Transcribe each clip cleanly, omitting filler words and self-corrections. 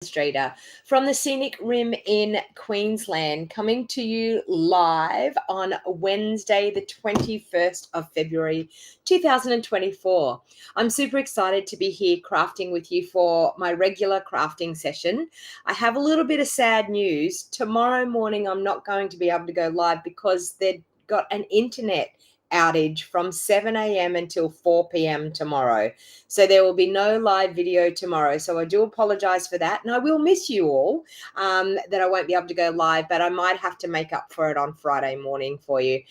Demonstrator from the Scenic Rim in Queensland, coming to you live on Wednesday, the 21st of February, 2024. I'm super excited to be here crafting with you for my regular crafting session. I have a little bit of sad news. Tomorrow morning, I'm not going to be able to go live because they've got an internet outage from 7 a.m. until 4 p.m. tomorrow. So there will be no live video tomorrow. So I do apologize for that. And I will miss you all, that I won't be able to go live, but I might have to make up for it on Friday morning for you.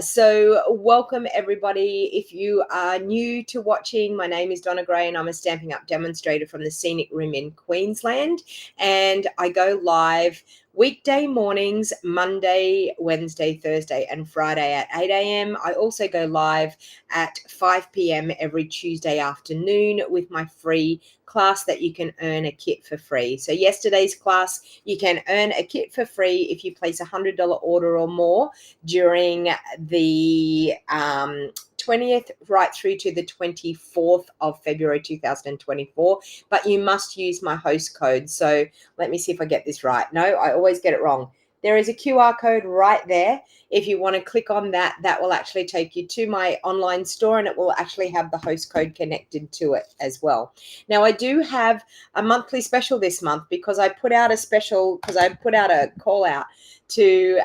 So welcome everybody. If you are new to watching, my name is DonnaG and I'm a Stampin' Up demonstrator from the Scenic Rim in Queensland. And I go live weekday mornings, Monday, Wednesday, Thursday, and Friday at 8 a.m. I also go live at 5 p.m. every Tuesday afternoon with my free class that you can earn a kit for free. So yesterday's class, you can earn a kit for free if you place a $100 order or more during the 20th right through to the 24th of February 2024, but you must use my host code. So let me see if I get this right. No, I always get it wrong. There is a QR code right there. If you want to click on that, that will actually take you to my online store and it will actually have the host code connected to it as well. Now, I do have a monthly special this month because I put out a special, because I put out a call out to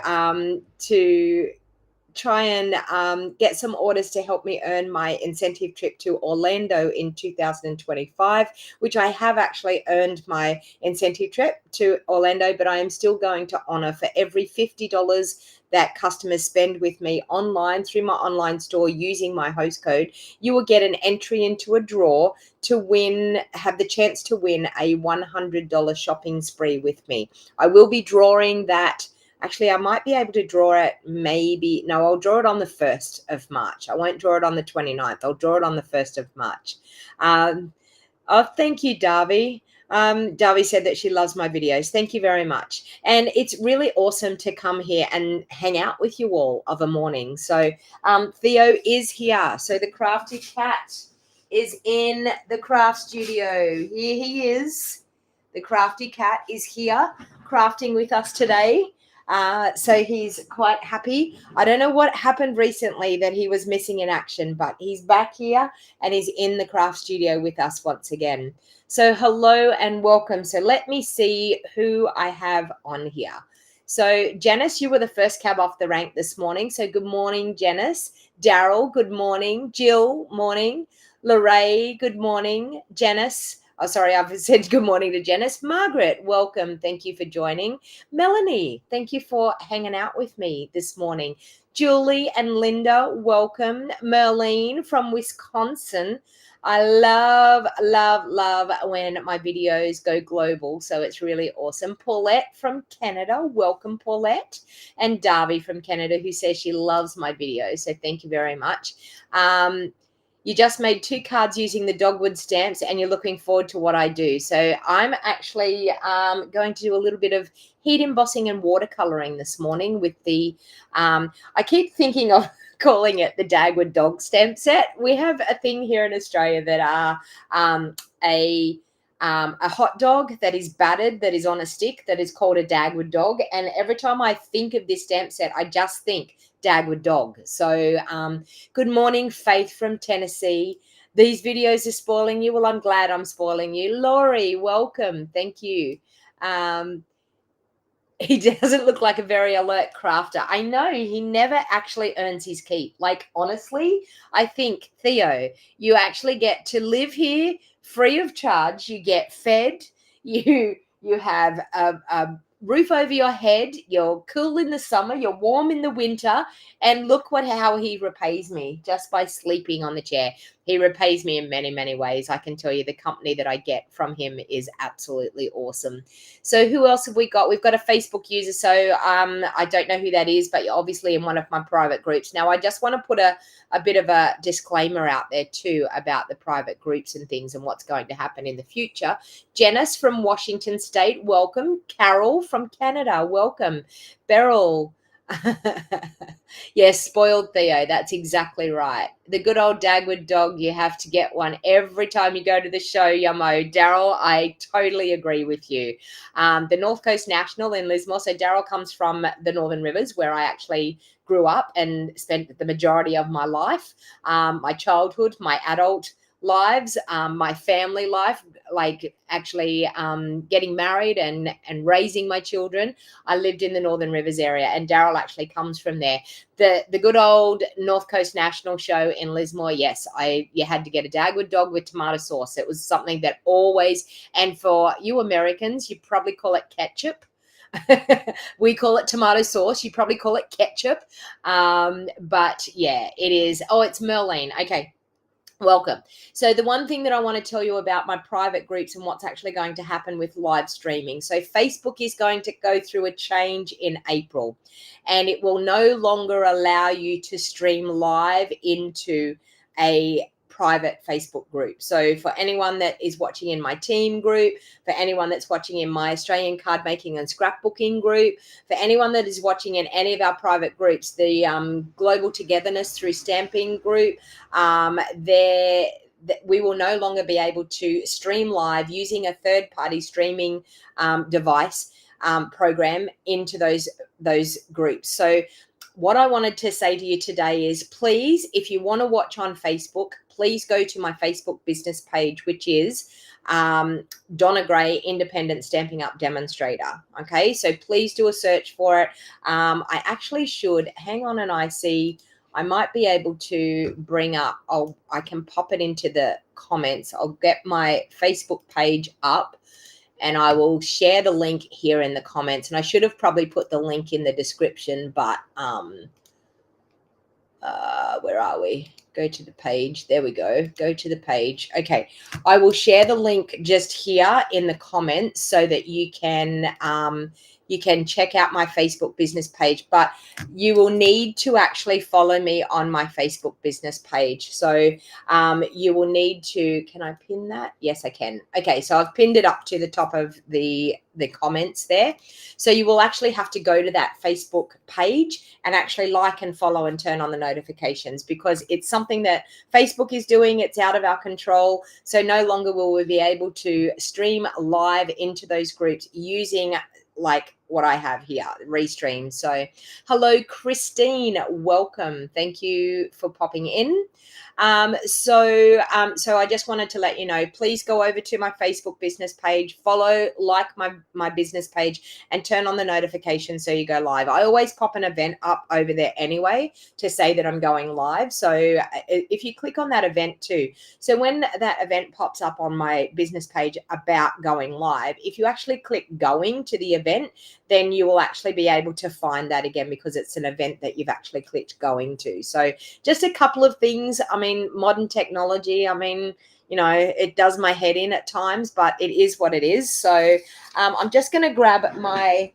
try and get some orders to help me earn my incentive trip to Orlando in 2025, which I have actually earned my incentive trip to Orlando, but I am still going to honor for every $50 that customers spend with me online through my online store using my host code, you will get an entry into a draw to win, have the chance to win a $100 shopping spree with me. I will be drawing that. Actually, I might be able to draw it I'll draw it on the 1st of March. I won't draw it on the 29th. I'll draw it on the 1st of March. Thank you, Darby. Darby said that she loves my videos. Thank you very much. And it's really awesome to come here and hang out with you all of a morning. So Theo is here. So the crafty cat is in the craft studio. Here he is. The crafty cat is here crafting with us today. So he's quite happy. I don't know what happened recently that he was missing in action, but he's back here and he's in the craft studio with us once again. So hello and welcome. So let me see who I have on here. So Janice, you were the first cab off the rank this morning. So good morning, Janice. Daryl, good morning. Jill, morning. Lorraine, good morning. Janice. Oh, sorry, I've said good morning to Janice. Margaret, welcome. Thank you for joining. Melanie, thank you for hanging out with me this morning. Julie and Linda, welcome. Merlene from Wisconsin. I love when my videos go global, so it's really awesome. Paulette from Canada, welcome, Paulette. And Darby from Canada, who says she loves my videos, so thank you very much. You just made 2 cards using the dogwood stamps and you're looking forward to what I do. So I'm actually going to do a little bit of heat embossing and watercoloring this morning with the, I keep thinking of calling it the Dagwood dog stamp set. We have a thing here in Australia that are a hot dog that is battered, that is on a stick, that is called a Dagwood dog. And every time I think of this stamp set, I just think Dagwood dog. So good morning, Faith from Tennessee. These videos are spoiling you. Well, I'm glad I'm spoiling you. Laurie, welcome. Thank you. He doesn't look like a very alert crafter. I know, he never actually earns his keep. Like, honestly, I think, Theo, you actually get to live here free of charge. You get fed. You have a roof over your head. You're cool in the summer. You're warm in the winter. And look how he repays me just by sleeping on the chair. He repays me in many, many ways. I can tell you the company that I get from him is absolutely awesome. So who else have we got? We've got a Facebook user. So I don't know who that is, but you're obviously in one of my private groups. Now, I just want to put a bit of a disclaimer out there too about the private groups and things and what's going to happen in the future. Janice from Washington State, welcome. Carol from Canada, welcome. Beryl, Yes, spoiled Theo. That's exactly right. The good old Dagwood dog, you have to get one every time you go to the show, Yummo. Daryl, I totally agree with you. The North Coast National in Lismore. So Daryl comes from the Northern Rivers, where I actually grew up and spent the majority of my life, my childhood, my adult lives, my family life, like actually getting married and raising my children. I lived in the Northern Rivers area, and Daryl actually comes from there. The good old North Coast National Show in Lismore. Yes, you had to get a Dagwood dog with tomato sauce. It was something that always, and for you Americans, you probably call it ketchup. We call it tomato sauce. You probably call it ketchup. But yeah, it is. Oh, it's Merlene. Okay. Welcome. So the one thing that I want to tell you about my private groups and what's actually going to happen with live streaming. So Facebook is going to go through a change in April, and it will no longer allow you to stream live into a private Facebook group. So for anyone that is watching in my team group, for anyone that's watching in my Australian card making and scrapbooking group, for anyone that is watching in any of our private groups, the Global Togetherness through Stamping group, there we will no longer be able to stream live using a third-party streaming device program into those groups. So what I wanted to say to you today is, please, if you want to watch on Facebook, please go to my Facebook business page, which is Donna Gray Independent Stamping Up Demonstrator. Okay, so please do a search for it. I actually should hang on, and I might be able to bring up, I can pop it into the comments. I'll get my Facebook page up and I will share the link here in the comments. And I should have probably put the link in the description, but where are we? Go to the page. There we go. Go to the page. Okay. I will share the link just here in the comments so that you can check out my Facebook business page, but you will need to actually follow me on my Facebook business page. So you will need to, can I pin that? Yes, I can. Okay. So I've pinned it up to the top of the comments there. So you will actually have to go to that Facebook page and actually like and follow and turn on the notifications, because it's something that Facebook is doing. It's out of our control. So no longer will we be able to stream live into those groups using like what I have here, Restream. So hello, Christine. Welcome. Thank you for popping in. So I just wanted to let you know, please go over to my Facebook business page, follow, like my business page, and turn on the notifications so you go live. I always pop an event up over there anyway to say that I'm going live. So if you click on that event too, so when that event pops up on my business page about going live, if you actually click going to the event, then you will actually be able to find that again, because it's an event that you've actually clicked going to. So just a couple of things. I mean, modern technology, I mean, you know, it does my head in at times, but it is what it is. So I'm just going to grab my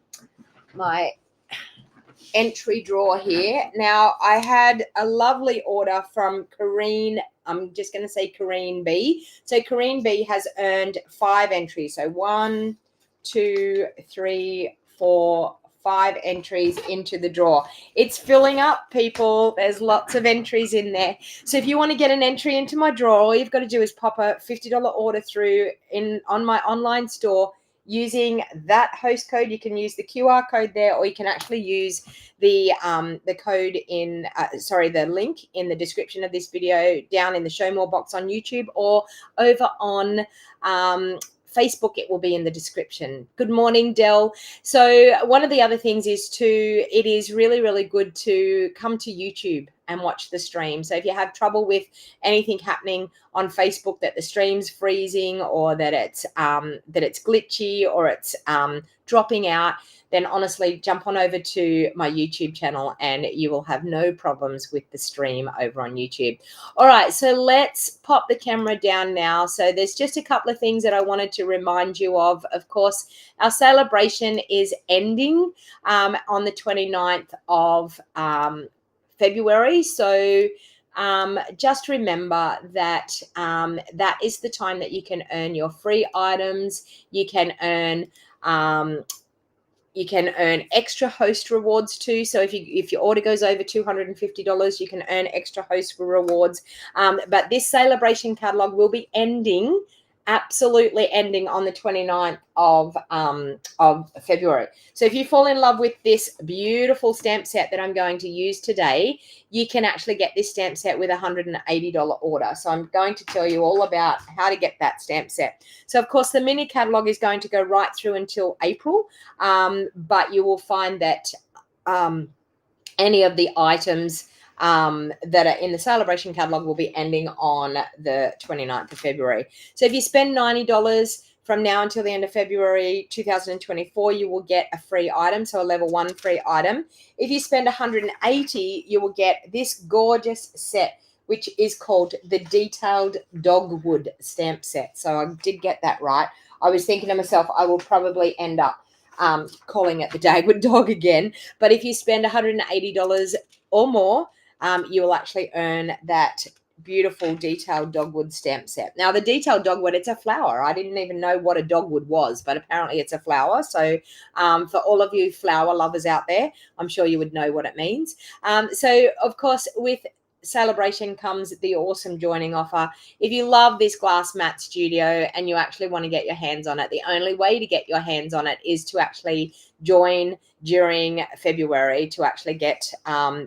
entry drawer here. Now, I had a lovely order from Corrine. I'm just going to say Corrine B. So Corrine B has earned 5 entries. So 1, 2, 3, 4, 5 entries into the drawer. It's filling up, people. There's lots of entries in there. So if you want to get an entry into my drawer, all you've got to do is pop a $50 order through on my online store using that host code. You can use the QR code there, or you can actually use the code in the link in the description of this video down in the show more box on YouTube, or over on Facebook, it will be in the description. Good morning, Del. So one of the other things is it is really, really good to come to YouTube and watch the stream. So if you have trouble with anything happening on Facebook, that the stream's freezing, or that it's glitchy, or it's dropping out, then honestly jump on over to my YouTube channel and you will have no problems with the stream over on YouTube. All right, so let's pop the camera down now. So there's just a couple of things that I wanted to remind you of. Of course, our celebration is ending on the 29th of February. So just remember that that is the time that you can earn your free items. You can earn You can earn extra host rewards too. So if your order goes over $250, you can earn extra host rewards. But this celebration catalog will be ending, absolutely ending on the 29th of February. So if you fall in love with this beautiful stamp set that I'm going to use today, you can actually get this stamp set with a $180 order. So I'm going to tell you all about how to get that stamp set. So of course the mini catalog is going to go right through until April, but you will find that any of the items that are in the celebration catalog will be ending on the 29th of February. So if you spend $90 from now until the end of February 2024, you will get a free item, so a level 1 free item. If you spend $180, you will get this gorgeous set, which is called the Detailed Dogwood Stamp Set. So I did get that right. I was thinking to myself, I will probably end up calling it the Dagwood Dog again. But if you spend $180 or more, you will actually earn that beautiful Detailed Dogwood Stamp Set. Now, the Detailed Dogwood, it's a flower. I didn't even know what a dogwood was, but apparently it's a flower. So for all of you flower lovers out there, I'm sure you would know what it means. So, of course, with celebration comes the awesome joining offer. If you love this glass mat studio and you actually want to get your hands on it, the only way to get your hands on it is to actually join during February to actually get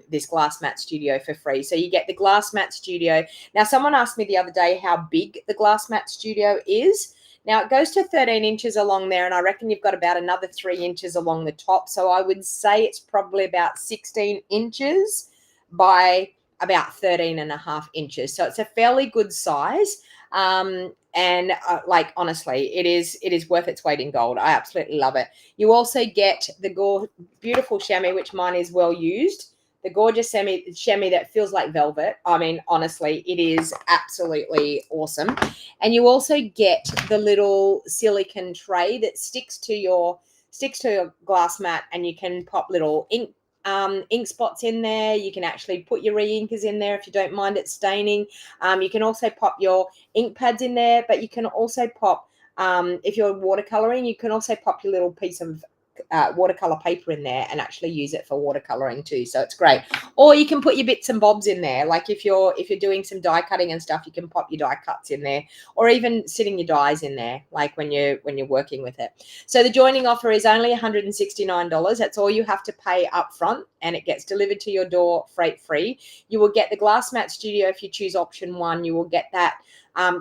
this glass mat studio for free. So you get the glass mat studio. Now, someone asked me the other day how big the glass mat studio is. Now, it goes to 13 inches along there, and I reckon you've got about another 3 inches along the top. So I would say it's probably about 16 inches by about 13.5 inches. So it's a fairly good size. And like, honestly, it is worth its weight in gold. I absolutely love it. You also get the beautiful chamois, which mine is well used. The gorgeous chamois that feels like velvet. I mean, honestly, it is absolutely awesome. And you also get the little silicone tray that sticks to your glass mat, and you can pop little ink spots in there. You can actually put your re-inkers in there if you don't mind it staining. You can also pop your ink pads in there, but you can also pop, if you're watercoloring, you can also pop your little piece of watercolor paper in there and actually use it for watercoloring too. So it's great. Or you can put your bits and bobs in there. Like if you're doing some die cutting and stuff, you can pop your die cuts in there, or even sitting your dies in there, like when you're working with it. So the joining offer is only $169. That's all you have to pay up front, and it gets delivered to your door freight free. You will get the glass mat studio if you choose option 1. You will get that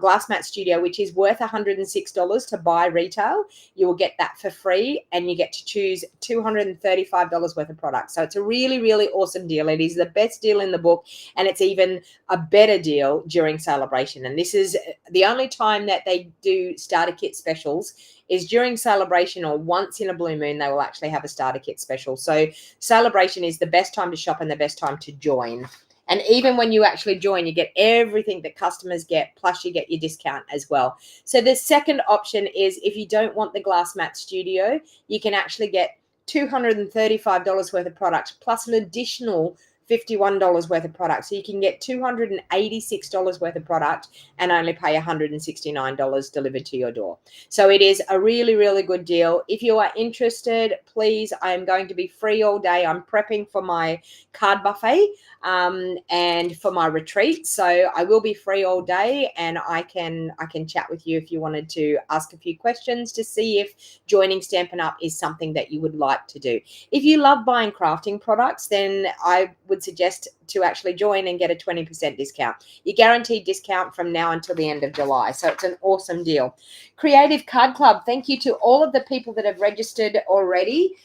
glass mat studio, which is worth $106 to buy retail. You will get that for free, and you get to choose $235 worth of products. So it's a really, really awesome deal. It is the best deal in the book, and it's even a better deal during celebration. And this is the only time that they do starter kit specials is during celebration, or once in a blue moon, they will actually have a starter kit special. So celebration is the best time to shop and the best time to join. And even when you actually join, you get everything that customers get, plus you get your discount as well. So the second option is, if you don't want the glass mat studio, you can actually get $235 worth of product plus an additional $51 worth of product. So you can get $286 worth of product and only pay $169 delivered to your door. So it is a really, really good deal. If you are interested, please, I am going to be free all day. I'm prepping for my card buffet and for my retreat. So I will be free all day, and I can chat with you if you wanted to ask a few questions to see if joining Stampin' Up is something that you would like to do. If you love buying crafting products, then I would suggest to actually join and get a 20% discount. You guaranteed discount from now until the end of July. So it's an awesome deal. Creative Card Club, thank you to all of the people that have registered already.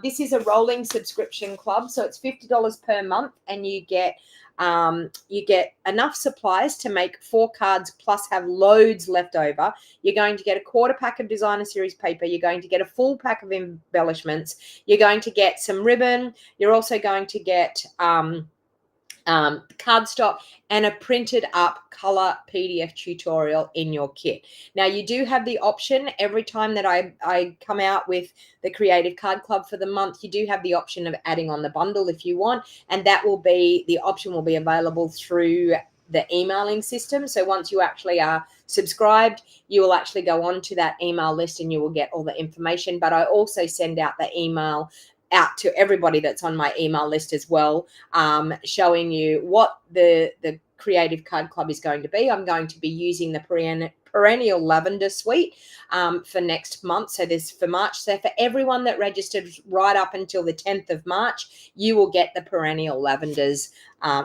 This is a rolling subscription club, so it's $50 per month, and you get enough supplies to make 4 cards plus have loads left over. You're going to get a quarter pack of designer series paper. You're going to get a full pack of embellishments. You're going to get some ribbon. You're also going to get cardstock and a printed up color PDF tutorial in your kit. Now, you do have the option every time that I come out with the Creative Card Club for the month. You do have the option of adding on the bundle if you want, and that will be the option will be available through the emailing system. So once you actually are subscribed, you will actually go on to that email list and you will get all the information. But I also send out the email out to everybody that's on my email list as well, showing you what the Creative Card Club is going to be. I'm going to be using the perennial lavender suite for next month. So this for March. So for everyone that registered right up until the 10th of March, you will get the perennial lavenders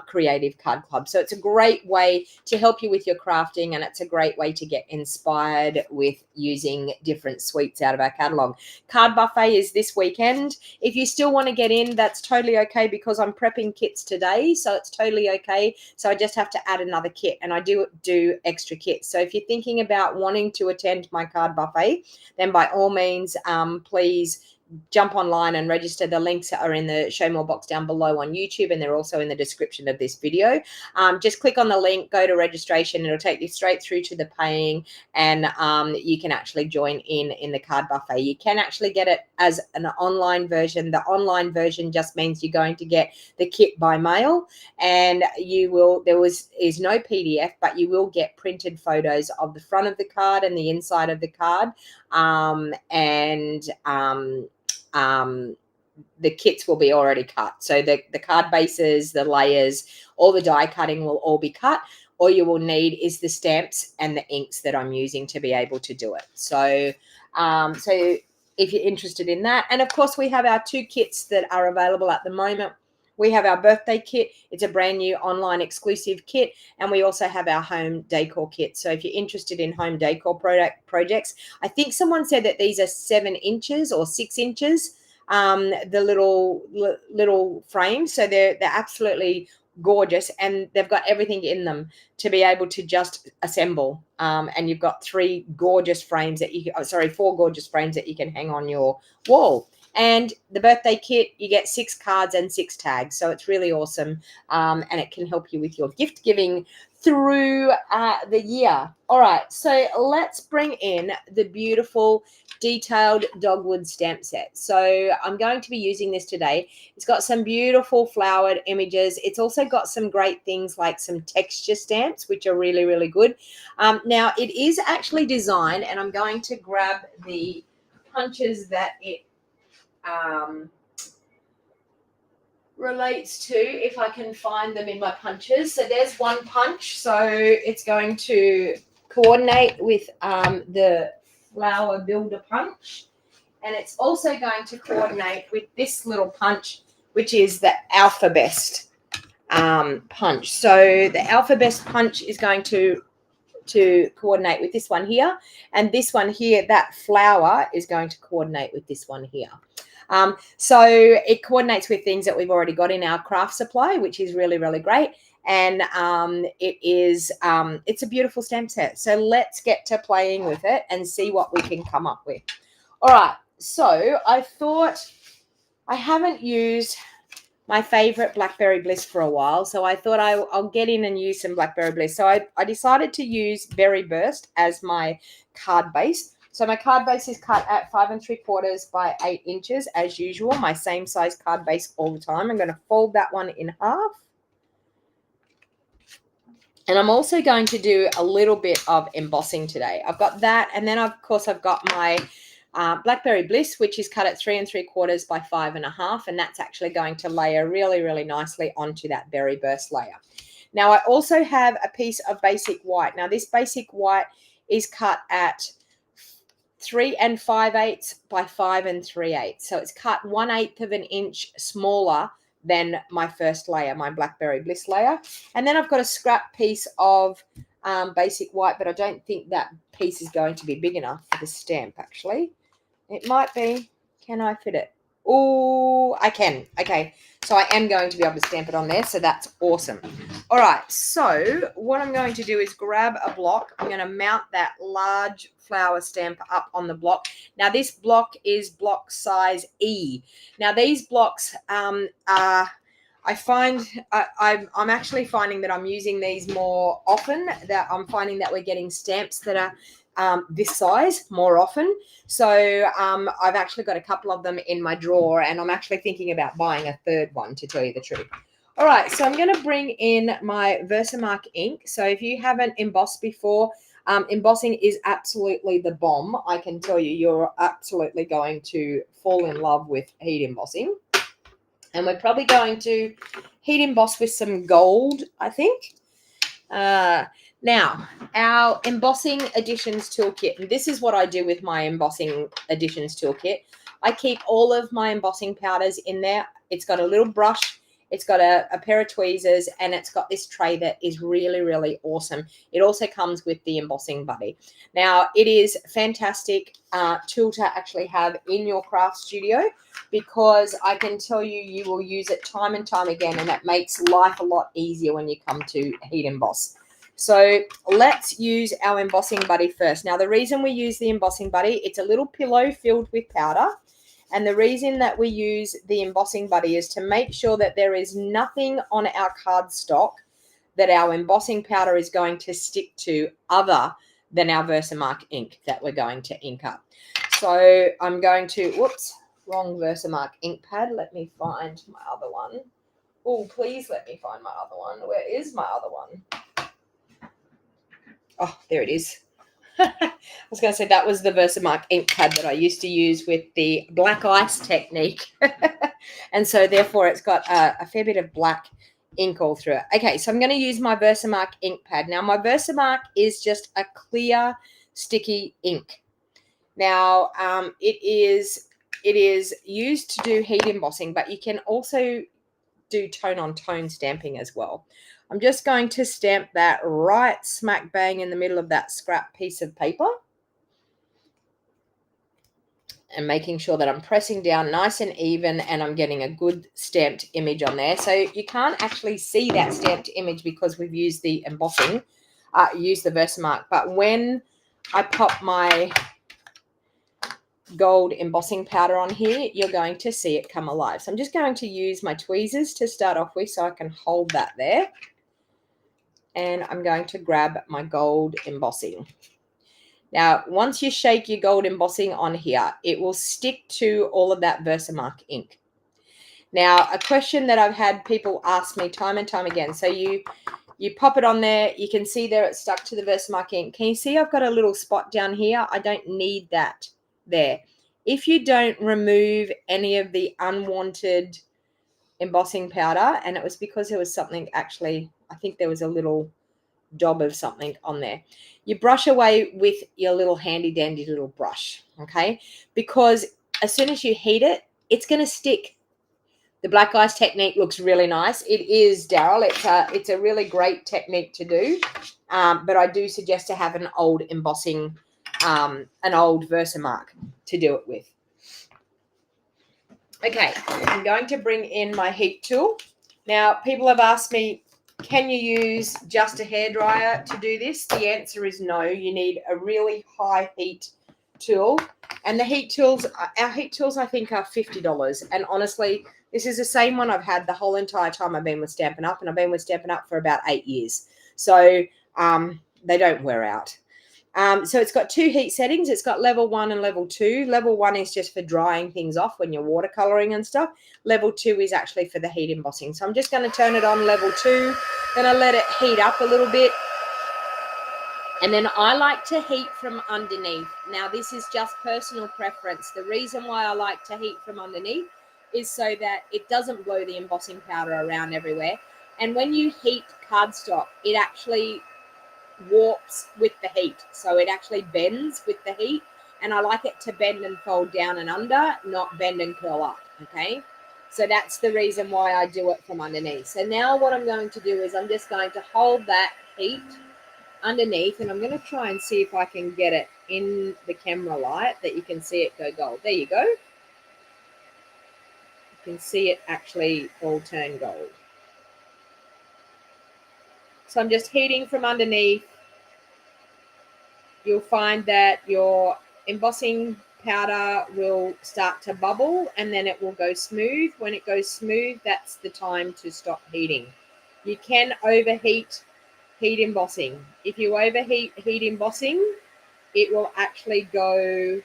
Creative Card Club. So it's a great way to help you with your crafting, and it's a great way to get inspired with using different suites out of our catalog. Card Buffet is this weekend. If you still want to get in, that's totally okay, because I'm prepping kits today, so it's totally okay. So I just have to add another kit, and I do extra kits. So if you're thinking about wanting to attend my Card Buffet, then by all means, please jump online and register. The links are in the show more box down below on YouTube, and they're also in the description of this video. Just click on the link, go to registration. It'll take you straight through to the paying, and you can actually join in the Card Buffet. You can actually get it as an online version. The online version just means you're going to get the kit by mail, and you will, is no PDF, but you will get printed photos of the front of the card and the inside of the card, the kits will be already cut. So the card bases, the layers, all the die cutting will all be cut. All you will need is the stamps and the inks that I'm using to be able to do it. So, so if you're interested in that, and of course we have our 2 kits that are available at the moment. We have our birthday kit. It's a brand new online exclusive kit. And we also have our home decor kit. So if you're interested in home decor projects, I think someone said that these are 7 inches or 6 inches, the little frames. So they're absolutely gorgeous, and they've got everything in them to be able to just assemble. And you've got 4 gorgeous frames that you can hang on your wall. And the birthday kit, you get 6 cards and 6 tags. So it's really awesome. And it can help you with your gift giving through the year. All right, so let's bring in the beautiful Detailed Dogwood Stamp set. So I'm going to be using this today. It's got some beautiful flowered images. It's also got some great things like some texture stamps, which are really, really good. Now, it is actually designed, and I'm going to grab the punches that it relates to, if I can find them in my punches. So there's one punch. So it's going to coordinate with the flower builder punch, and it's also going to coordinate with this little punch, which is the alphabet punch. So the alphabet punch is going to coordinate with this one here, and this one here, that flower, is going to coordinate with this one here. So it coordinates with things that we've already got in our craft supply, which is really, really great. And it's a beautiful stamp set. So let's get to playing with it and see what we can come up with. All right. So I thought, I haven't used my favorite Blackberry Bliss for a while, so I thought I'll get in and use some Blackberry Bliss. So I decided to use Berry Burst as my card base. So my card base is cut at 5 3/4 by 8 inches as usual, my same size card base all the time. I'm going to fold that one in half. And I'm also going to do a little bit of embossing today. I've got that, and then of course I've got my Blackberry Bliss, which is cut at 3 3/4 by 5 1/2, and that's actually going to layer really, really nicely onto that Berry Burst layer. Now I also have a piece of basic white. Now this basic white is cut at 3 5/8 by 5 3/8. So it's cut 1/8 of an inch smaller than my first layer, my Blackberry Bliss layer. And then I've got a scrap piece of basic white, but I don't think that piece is going to be big enough for the stamp, actually. It might be. Can I fit it? Oh, I can. Okay. So I am going to be able to stamp it on there. So that's awesome. All right. So what I'm going to do is grab a block. I'm going to mount that large flower stamp up on the block. Now this block is block size E. Now these blocks I'm actually finding that I'm using these more often, that I'm finding that we're getting stamps that are this size more often. So I've actually got a couple of them in my drawer, and I'm actually thinking about buying a third one, to tell you the truth. All right, so I'm going to bring in my Versamark ink. So if you haven't embossed before, embossing is absolutely the bomb. I can tell you, you're absolutely going to fall in love with heat embossing. And we're probably going to heat emboss with some gold, I think. Now, our embossing additions toolkit, and this is what I do with my embossing additions toolkit. I keep all of my embossing powders in there. It's got a little brush, it's got a pair of tweezers, and it's got this tray that is really, really awesome. It also comes with the embossing buddy. Now, it is a fantastic tool to actually have in your craft studio, because I can tell you, you will use it time and time again, and it makes life a lot easier when you come to heat emboss. So let's use our embossing buddy first. Now, the reason we use the embossing buddy, it's a little pillow filled with powder. And the reason that we use the embossing buddy is to make sure that there is nothing on our cardstock that our embossing powder is going to stick to other than our Versamark ink that we're going to ink up. So I'm going to, whoops, wrong Versamark ink pad. Let me find my other one. Oh, please let me find my other one. Where is my other one? Oh, there it is. I was going to say that was the Versamark ink pad that I used to use with the black ice technique. And so therefore it's got a fair bit of black ink all through it. Okay, so I'm going to use my Versamark ink pad. Now, my Versamark is just a clear, sticky ink. Now, it is used to do heat embossing, but you can also do tone-on-tone stamping as well. I'm just going to stamp that right smack bang in the middle of that scrap piece of paper, and making sure that I'm pressing down nice and even and I'm getting a good stamped image on there. So you can't actually see that stamped image because we've used the embossing, used the Versamark. But when I pop my gold embossing powder on here, you're going to see it come alive. So I'm just going to use my tweezers to start off with so I can hold that there. And I'm going to grab my gold embossing. Now, once you shake your gold embossing on here, it will stick to all of that Versamark ink. Now, a question that I've had people ask me time and time again. So you pop it on there. You can see there it's stuck to the Versamark ink. Can you see I've got a little spot down here? I don't need that there. If you don't remove any of the unwanted embossing powder, and it was because there was something actually, I think there was a little daub of something on there. You brush away with your little handy dandy little brush, okay? Because as soon as you heat it, it's going to stick. The black ice technique looks really nice. It is, Daryl. It's a really great technique to do, but I do suggest to have an old embossing, an old Versamark to do it with. Okay, I'm going to bring in my heat tool. Now, people have asked me, can you use just a hairdryer to do this? The answer is no. You need a really high heat tool. And the heat tools, our heat tools, I think, are $50. And honestly, this is the same one I've had the whole entire time I've been with Stampin' Up. And I've been with Stampin' Up for about 8 years. So they don't wear out. So it's got two heat settings. It's got level 1 and level 2. Level 1 is just for drying things off when you're watercoloring and stuff. Level 2 is actually for the heat embossing. So I'm just going to turn it on level 2. Then I let it heat up a little bit. And then I like to heat from underneath. Now, this is just personal preference. The reason why I like to heat from underneath is so that it doesn't blow the embossing powder around everywhere. And when you heat cardstock, it actually warps with the heat, so it actually bends with the heat, and I like it to bend and fold down and under, not bend and curl up. Okay, so that's the reason why I do it from underneath. So now what I'm going to do is I'm just going to hold that heat underneath, and I'm going to try and see if I can get it in the camera light that you can see it go gold. There you go. You can see it actually all turn gold. So I'm just heating from underneath. You'll find that your embossing powder will start to bubble and then it will go smooth. When it goes smooth, that's the time to stop heating. You can overheat heat embossing. If you overheat heat embossing, it will actually go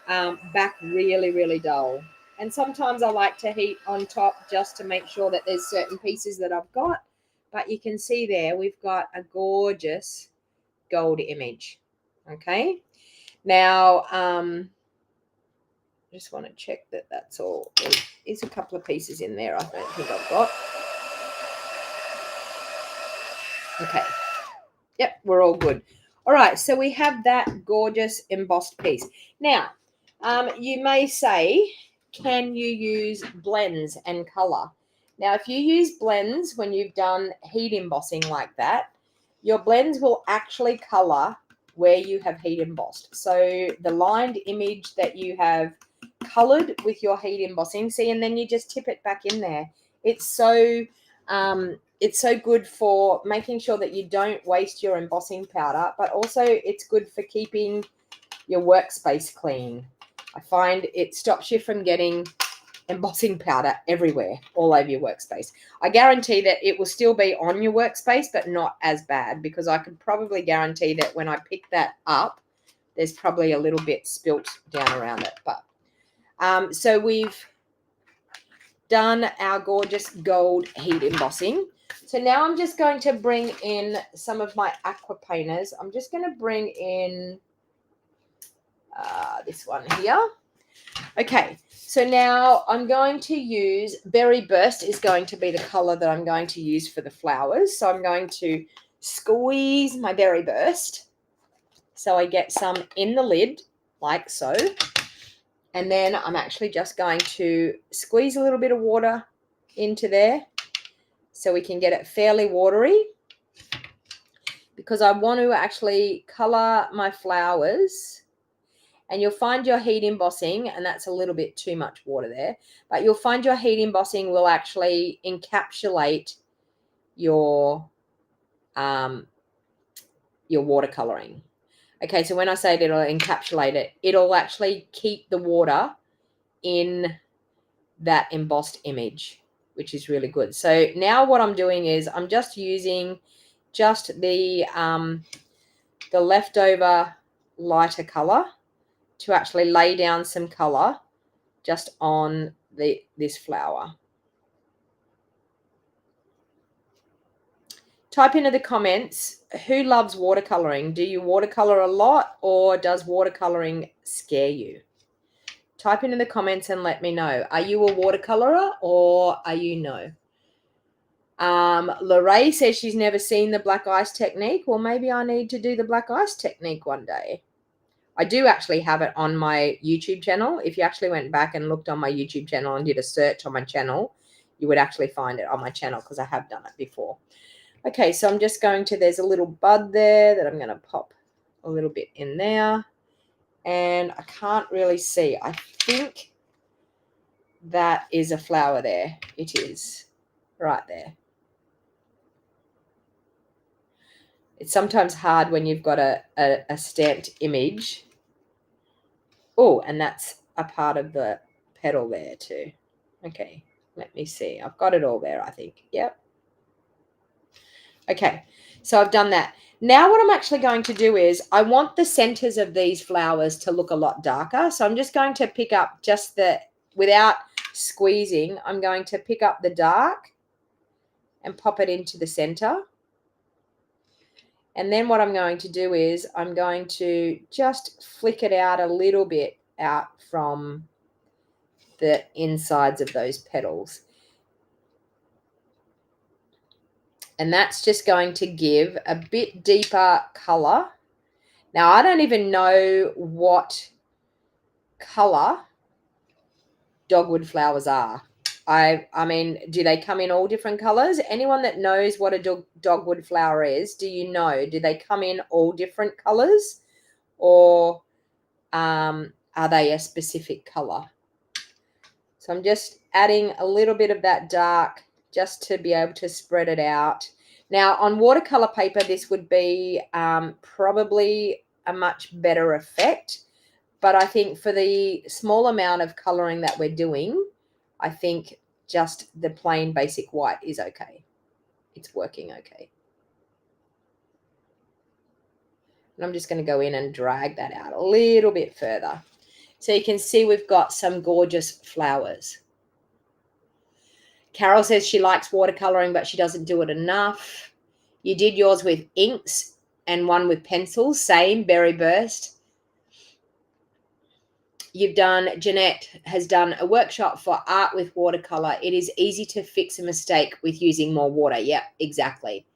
back really, really dull. And sometimes I like to heat on top just to make sure that there's certain pieces that I've got. But you can see there, we've got a gorgeous gold image. Okay. Now, just want to check that that's all. There is a couple of pieces in there I don't think I've got. Okay. Yep, we're all good. All right, so we have that gorgeous embossed piece. Now, you may say, can you use blends and color? Now, if you use blends when you've done heat embossing like that, your blends will actually color where you have heat embossed. So the lined image that you have colored with your heat embossing, see, and then you just tip it back in there. It's so good for making sure that you don't waste your embossing powder, but also it's good for keeping your workspace clean. I find it stops you from getting embossing powder everywhere, all over your workspace. I guarantee that it will still be on your workspace, but not as bad, because I could probably guarantee that when I pick that up, there's probably a little bit spilt down around it. But so we've done our gorgeous gold heat embossing. So now I'm just going to bring in some of my aqua painters. I'm just going to bring in this one here. Okay, so now I'm going to use Berry Burst is going to be the color that I'm going to use for the flowers. So I'm going to squeeze my Berry Burst so I get some in the lid like so. And then I'm actually just going to squeeze a little bit of water into there so we can get it fairly watery, because I want to actually color my flowers. And you'll find your heat embossing, and that's a little bit too much water there, but you'll find your heat embossing will actually encapsulate your watercoloring. Okay, so when I say that it'll encapsulate it, it'll actually keep the water in that embossed image, which is really good. So now what I'm doing is I'm just using just the leftover lighter color to actually lay down some color just on this flower. Type into the comments, who loves watercoloring? Do you watercolor a lot, or does watercoloring scare you? Type into the comments and let me know. Are you a watercolorer or are you no? Lorraine says she's never seen the black ice technique. Well, maybe I need to do the black ice technique one day. I do actually have it on my YouTube channel. If you actually went back and looked on my YouTube channel and did a search on my channel, you would actually find it on my channel, because I have done it before. Okay, so I'm just going to, there's a little bud there that I'm going to pop a little bit in there. And I can't really see. I think that is a flower there. It is right there. It's sometimes hard when you've got a stamped image. Oh, and that's a part of the petal there too. Okay, let me see. I've got it all there, I think. Yep. Okay, so I've done that. Now what I'm actually going to do is I want the centers of these flowers to look a lot darker. So I'm just going to pick up just the, without squeezing, I'm going to pick up the dark and pop it into the center. And then what I'm going to do is I'm going to just flick it out a little bit out from the insides of those petals. And that's just going to give a bit deeper color. Now, I don't even know what color dogwood flowers are. I mean, do they come in all different colors? Anyone that knows what a dogwood flower is, do you know? Do they come in all different colors, or are they a specific color? So I'm just adding a little bit of that dark just to be able to spread it out. Now, on watercolor paper, this would be probably a much better effect. But I think for the small amount of coloring that we're doing, I think just the plain basic white is okay. It's working okay. And I'm just going to go in and drag that out a little bit further. So you can see we've got some gorgeous flowers. Carol says she likes watercoloring, but she doesn't do it enough. You did yours with inks and one with pencils. Same, Berry Burst. Jeanette has done a workshop for art with watercolor. It is easy to fix a mistake with using more water. Yeah, exactly.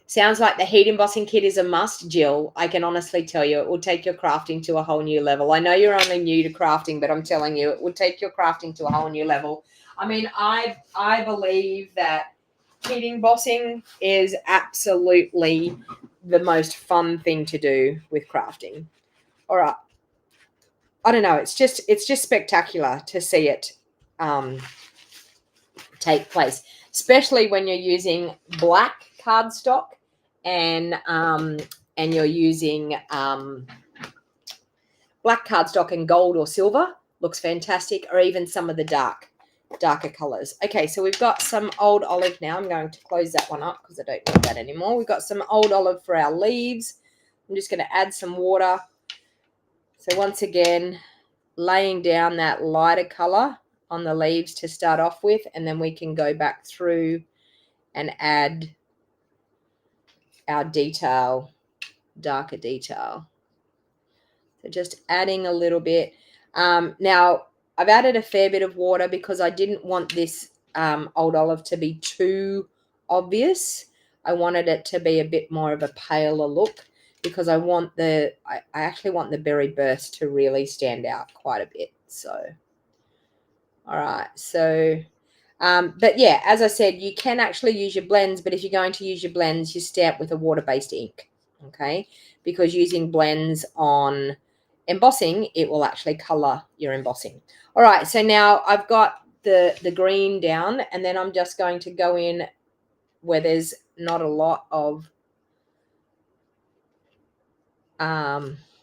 Sounds like the heat embossing kit is a must, Jill. I can honestly tell you it will take your crafting to a whole new level. I know you're only new to crafting, but I'm telling you, it will take your crafting to a whole new level. I mean, I believe that heat embossing is absolutely the most fun thing to do with crafting. All right. I don't know. It's just spectacular to see it take place, especially when you're using black cardstock and you're using black cardstock and gold or silver. Looks fantastic, or even some of the darker colors. Okay, so we've got some old olive now. I'm going to close that one up because I don't need that anymore. We've got some old olive for our leaves. I'm just going to add some water. So once again, laying down that lighter color on the leaves to start off with, and then we can go back through and add our darker detail. So just adding a little bit. Now, I've added a fair bit of water because I didn't want this old olive to be too obvious. I wanted it to be a bit more of a paler look because I actually want the berry burst to really stand out quite a bit. So, all right. So, but yeah, as I said, you can actually use your blends, but if you're going to use your blends, you stamp with a water-based ink, okay? Because using blends on embossing, it will actually color your embossing. All right, so now I've got the green down, and then I'm just going to go in where there's not a lot of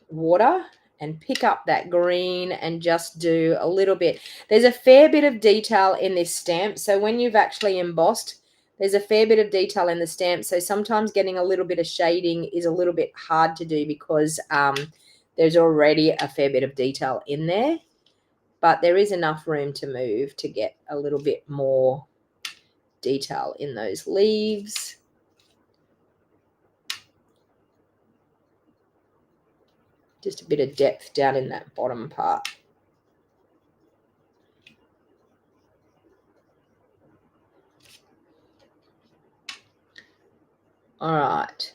water and pick up that green and just do a little bit. There's a fair bit of detail in this stamp. So when you've actually embossed, there's a fair bit of detail in the stamp. So sometimes getting a little bit of shading is a little bit hard to do because there's already a fair bit of detail in there. But there is enough room to move to get a little bit more detail in those leaves. Just a bit of depth down in that bottom part. All right.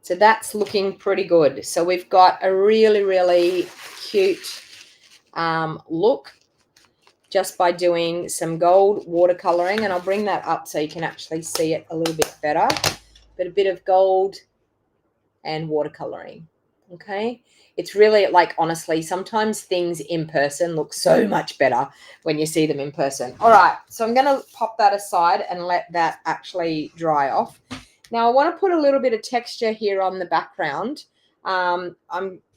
So that's looking pretty good. So we've got a really, really cute look just by doing some gold watercoloring. And I'll bring that up so you can actually see it a little bit better. But a bit of gold and watercoloring. Okay. It's really like, honestly, sometimes things in person look so much better when you see them in person. All right. So I'm going to pop that aside and let that actually dry off. Now I want to put a little bit of texture here on the background. I'm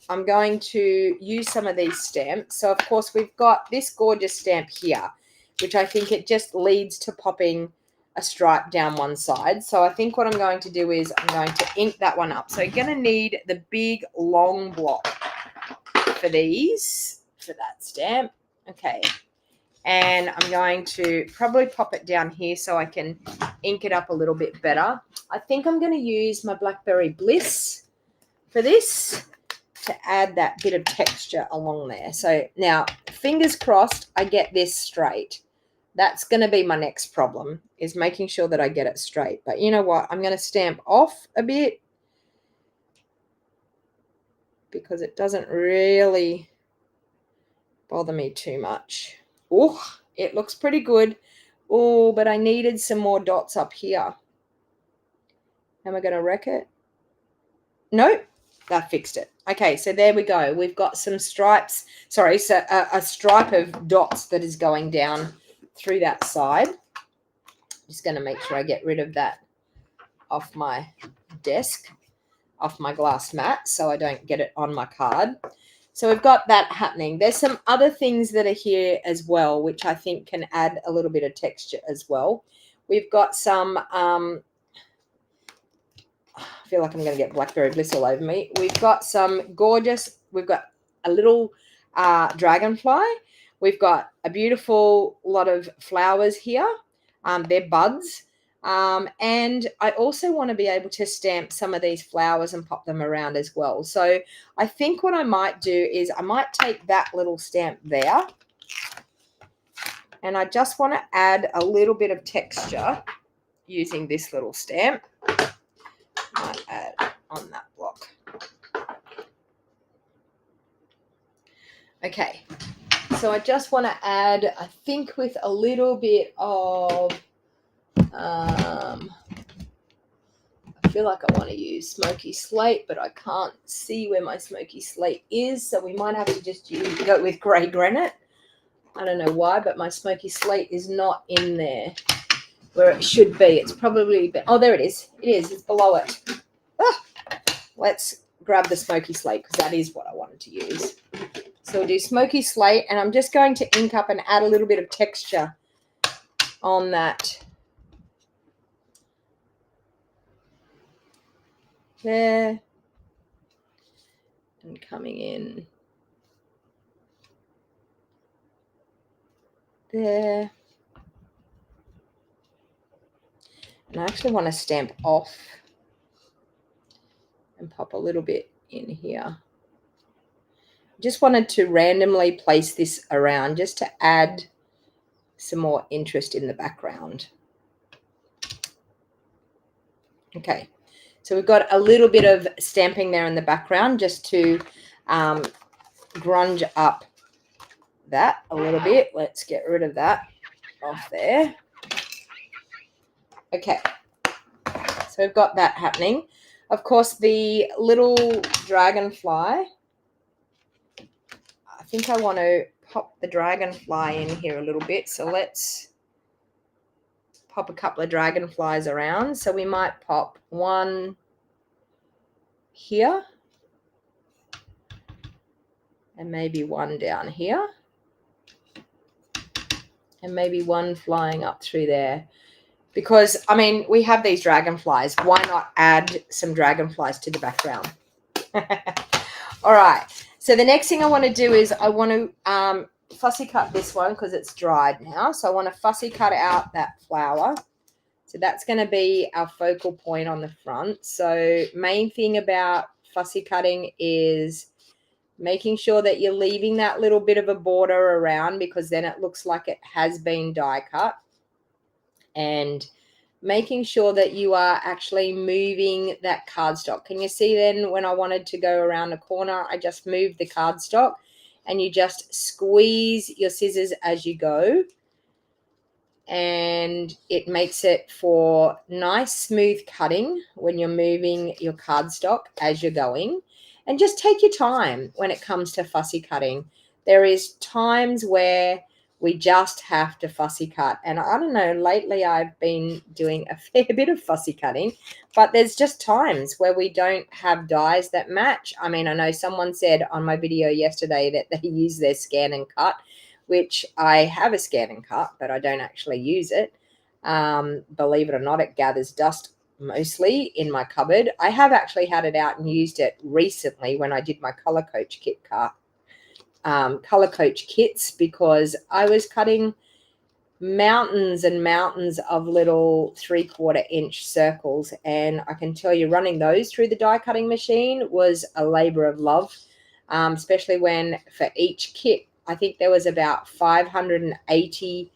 going to use some of these stamps. So of course we've got this gorgeous stamp here, which I think it just leads to popping a stripe down one side. So I think what I'm going to do is I'm going to ink that one up. So you're going to need the big long block for that stamp. Okay. And I'm going to probably pop it down here so I can ink it up a little bit better. I think I'm going to use my Blackberry Bliss for this to add that bit of texture along there. So now, fingers crossed, I get this straight. That's going to be my next problem, is making sure that I get it straight. But you know what? I'm going to stamp off a bit because it doesn't really bother me too much. Oh, it looks pretty good. Oh, but I needed some more dots up here. Am I going to wreck it? Nope, that fixed it. Okay, so there we go. We've got some stripes. Sorry, so a stripe of dots that is going down through that side. Just going to make sure I get rid of that off my desk, off my glass mat, so I don't get it on my card. So we've got that happening. There's some other things that are here as well, which I think can add a little bit of texture as well. We've got some I feel like I'm going to get blackberry bliss all over me. We've got some gorgeous, we've got a little dragonfly. We've got a beautiful lot of flowers here. They're buds. And I also want to be able to stamp some of these flowers and pop them around as well. So I think what I might do is I might take that little stamp there, and I just want to add a little bit of texture using this little stamp. Might add on that block. Okay, so I just want to add, I think, with a little bit of, I feel like I want to use smoky slate, but I can't see where my smoky slate is, so we might have to just go with grey granite. I don't know why, but my smoky slate is not in there where it should be. It's probably, oh, there it is. It is. It's below it. Ah, let's grab the smoky slate because that is what I wanted to use. So we'll do smoky slate, and I'm just going to ink up and add a little bit of texture on that. There. And coming in there. And I actually want to stamp off and pop a little bit in here. Just wanted to randomly place this around just to add some more interest in the background. Okay, so we've got a little bit of stamping there in the background just to grunge up that a little bit. Let's get rid of that off there. Okay, so we've got that happening. Of course, the little dragonfly, I think I want to pop the dragonfly in here a little bit. So let's pop a couple of dragonflies around. So we might pop one here and maybe one down here and maybe one flying up through there. Because, I mean, we have these dragonflies. Why not add some dragonflies to the background? All right. So the next thing I want to do is I want to fussy cut this one because it's dried now. So I want to fussy cut out that flower. So that's going to be our focal point on the front. So main thing about fussy cutting is making sure that you're leaving that little bit of a border around, because then it looks like it has been die cut. And making sure that you are actually moving that cardstock. Can you see then when I wanted to go around the corner, I just moved the cardstock, and you just squeeze your scissors as you go. And it makes it for nice smooth cutting when you're moving your cardstock as you're going. And just take your time when it comes to fussy cutting. There is times where we just have to fussy cut. And I don't know, lately I've been doing a fair bit of fussy cutting, but there's just times where we don't have dies that match. I mean, I know someone said on my video yesterday that they use their scan and cut, which I have a scan and cut, but I don't actually use it. Believe it or not, it gathers dust mostly in my cupboard. I have actually had it out and used it recently when I did my Color Coach kit cut. Color Coach kits, because I was cutting mountains and mountains of little 3/4 inch circles, and I can tell you running those through the die cutting machine was a labor of love, especially when for each kit I think there was about 580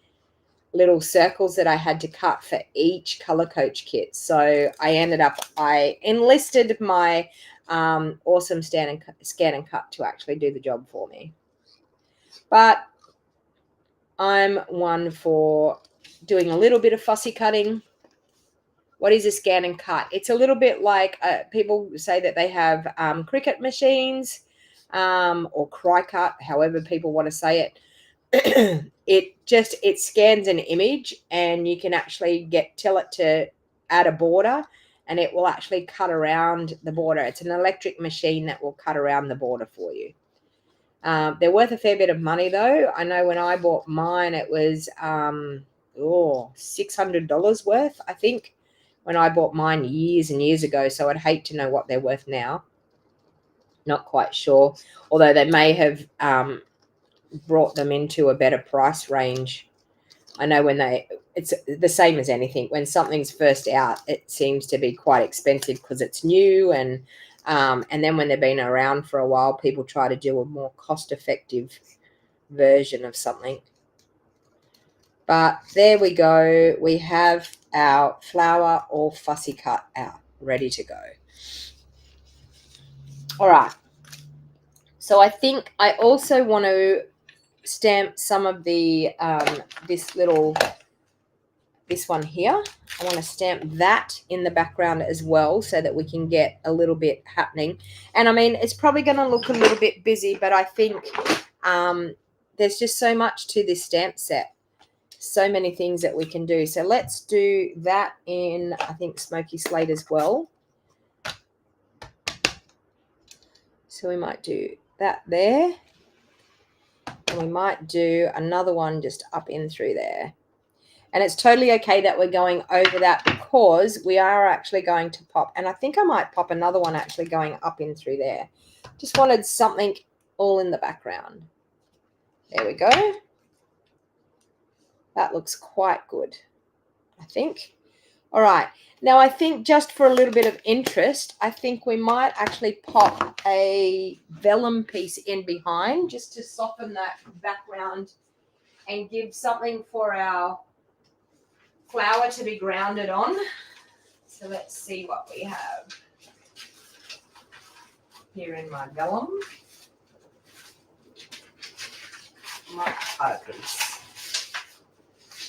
little circles that I had to cut for each Color Coach kit. So I enlisted my awesome scan and cut to actually do the job for me. But I'm one for doing a little bit of fussy cutting. What is a scan and cut? It's a little bit like people say that they have Cricut machines or Cricut, however people want to say it. It scans an image, and you can actually tell it to add a border, and it will actually cut around the border. It's an electric machine that will cut around the border for you. They're worth a fair bit of money, though. I know when I bought mine, it was $600 worth, I think, when I bought mine years and years ago, so I'd hate to know what they're worth now. Not quite sure, although they may have brought them into a better price range. I know when it's the same as anything. When something's first out, it seems to be quite expensive because it's new, and then when they've been around for a while, people try to do a more cost-effective version of something. But there we go. We have our flower all fussy cut out, ready to go. All right. So I think I also want to stamp some of the this one here. I want to stamp that in the background as well so that we can get a little bit happening. And I mean, it's probably going to look a little bit busy, but I think there's just so much to this stamp set. So many things that we can do. So let's do that in, I think, Smoky Slate as well. So we might do that there. And we might do another one just up in through there. And it's totally okay that we're going over that because we are actually going to pop. And I think I might pop another one actually going up in through there. Just wanted something all in the background. There we go. That looks quite good, I think. All right. Now, I think just for a little bit of interest, I think we might actually pop a vellum piece in behind just to soften that background and give something for our flower to be grounded on. So let's see what we have here in my vellum. I might cut a piece.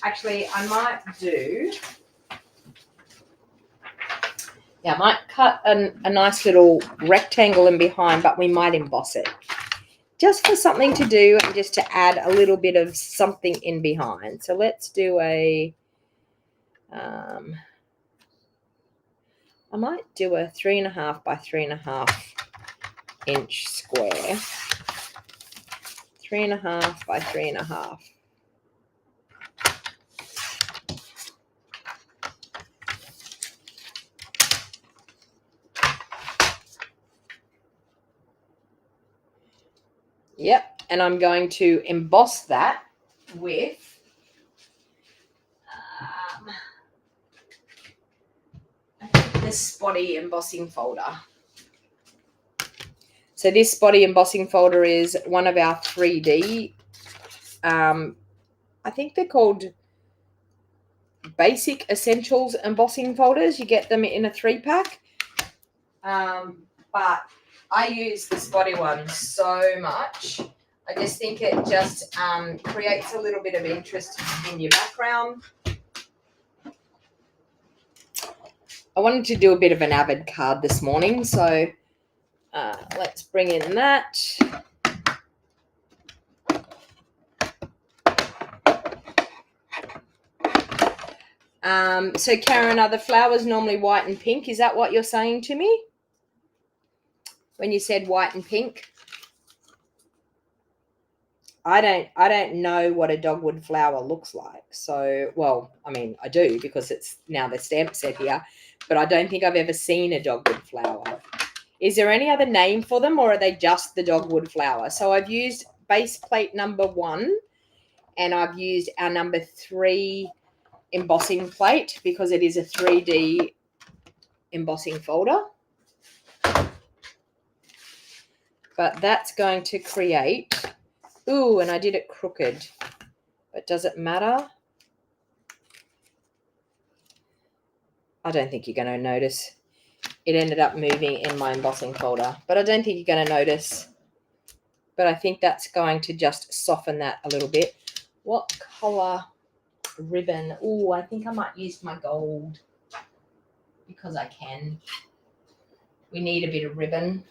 Actually, I might do, I might cut a nice little rectangle in behind, but we might emboss it. Just for something to do and just to add a little bit of something in behind. So let's do I might do a 3.5 by 3.5 inch square. 3.5 by 3.5. Yep, and I'm going to emboss that with this spotty embossing folder. So this spotty embossing folder is one of our 3D. I think they're called Basic Essentials embossing folders. You get them in a 3-pack. But I use the spotty one so much. I just think it just creates a little bit of interest in your background. I wanted to do a bit of an avid card this morning, so let's bring in that. So Karen, are the flowers normally white and pink? Is that what you're saying to me when you said white and pink? I don't know what a dogwood flower looks like. So, well, I mean, I do because it's now the stamp set here, but I don't think I've ever seen a dogwood flower. Is there any other name for them, or are they just the dogwood flower? So I've used base plate number 1, and I've used our number 3 embossing plate because it is a 3D embossing folder. But that's going to create, ooh, and I did it crooked, but does it matter? I don't think you're going to notice. It ended up moving in my embossing folder, but I don't think you're going to notice. But I think that's going to just soften that a little bit. What color ribbon? Oh, I think I might use my gold because I can. We need a bit of ribbon.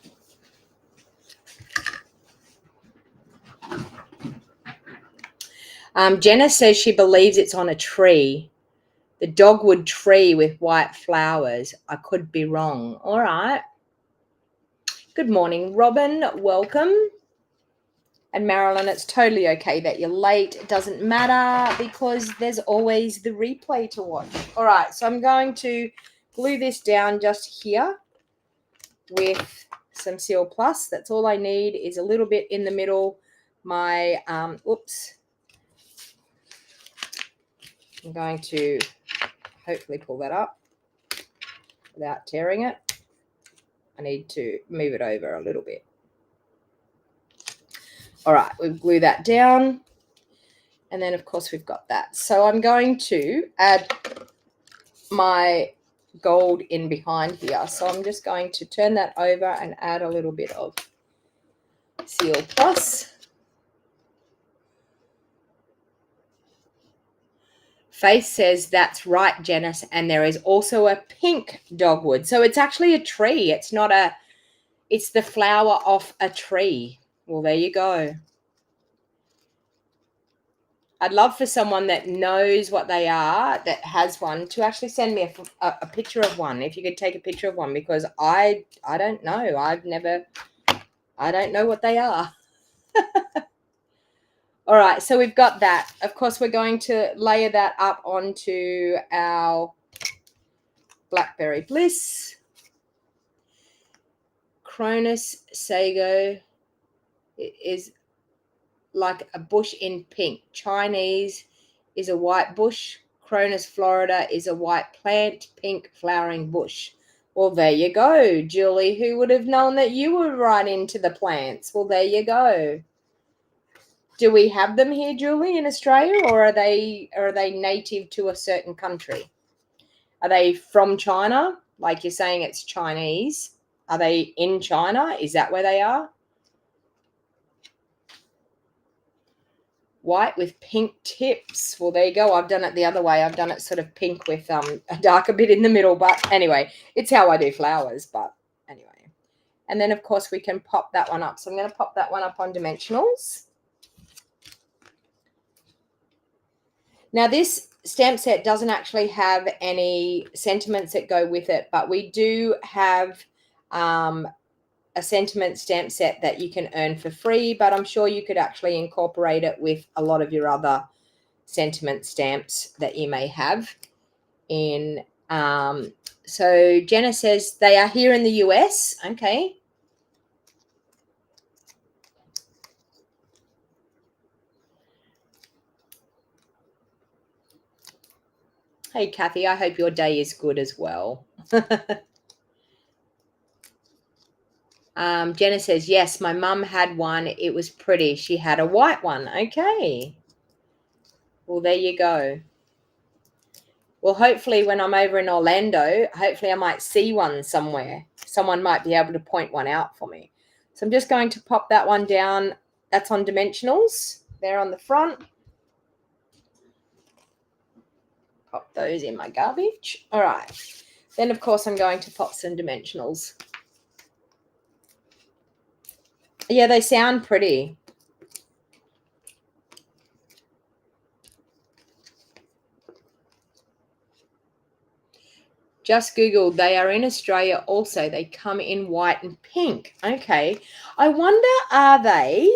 Jenna says she believes it's on a tree. The dogwood tree with white flowers. I could be wrong. All right. Good morning, Robin. Welcome. And Marilyn, it's totally okay that you're late. It doesn't matter because there's always the replay to watch. All right, so I'm going to glue this down just here with some Seal Plus. That's all I need, is a little bit in the middle. My, oops. I'm going to hopefully pull that up without tearing it. I need to move it over a little bit. All right, we've glued that down. And then, of course, we've got that. So I'm going to add my gold in behind here. So I'm just going to turn that over and add a little bit of Seal Plus. Faith says, that's right, Janice. And there is also a pink dogwood. So it's actually a tree. It's not a, it's the flower off a tree. Well, there you go. I'd love for someone that knows what they are, that has one, to actually send me a picture of one. If you could take a picture of one, because I don't know. I don't know what they are. All right, so we've got that. Of course, we're going to layer that up onto our Blackberry Bliss. Cronus sago is like a bush in pink. Chinese is a white bush. Cronus Florida is a white plant, pink flowering bush. Well, there you go, Julie. Who would have known that you were right into the plants? Well, there you go. Do we have them here, Julie, in Australia, or are they native to a certain country? Are they from China? Like you're saying it's Chinese. Are they in China? Is that where they are? White with pink tips. Well, there you go. I've done it the other way. I've done it sort of pink with a darker bit in the middle. But anyway, it's how I do flowers. But anyway. And then, of course, we can pop that one up. So I'm going to pop that one up on dimensionals. Now, this stamp set doesn't actually have any sentiments that go with it, but we do have a sentiment stamp set that you can earn for free, but I'm sure you could actually incorporate it with a lot of your other sentiment stamps that you may have in. So Jenna says they are here in the US. Okay. Hey, Kathy, I hope your day is good as well. Jenna says, yes, my mum had one. It was pretty. She had a white one. Okay. Well, there you go. Well, hopefully when I'm over in Orlando, hopefully I might see one somewhere. Someone might be able to point one out for me. So I'm just going to pop that one down. That's on dimensionals. There on the front. Pop those in my garbage. All right. Then, of course, I'm going to pop some dimensionals. Yeah, they sound pretty. Just Googled, they are in Australia also. They come in white and pink. Okay. I wonder, are they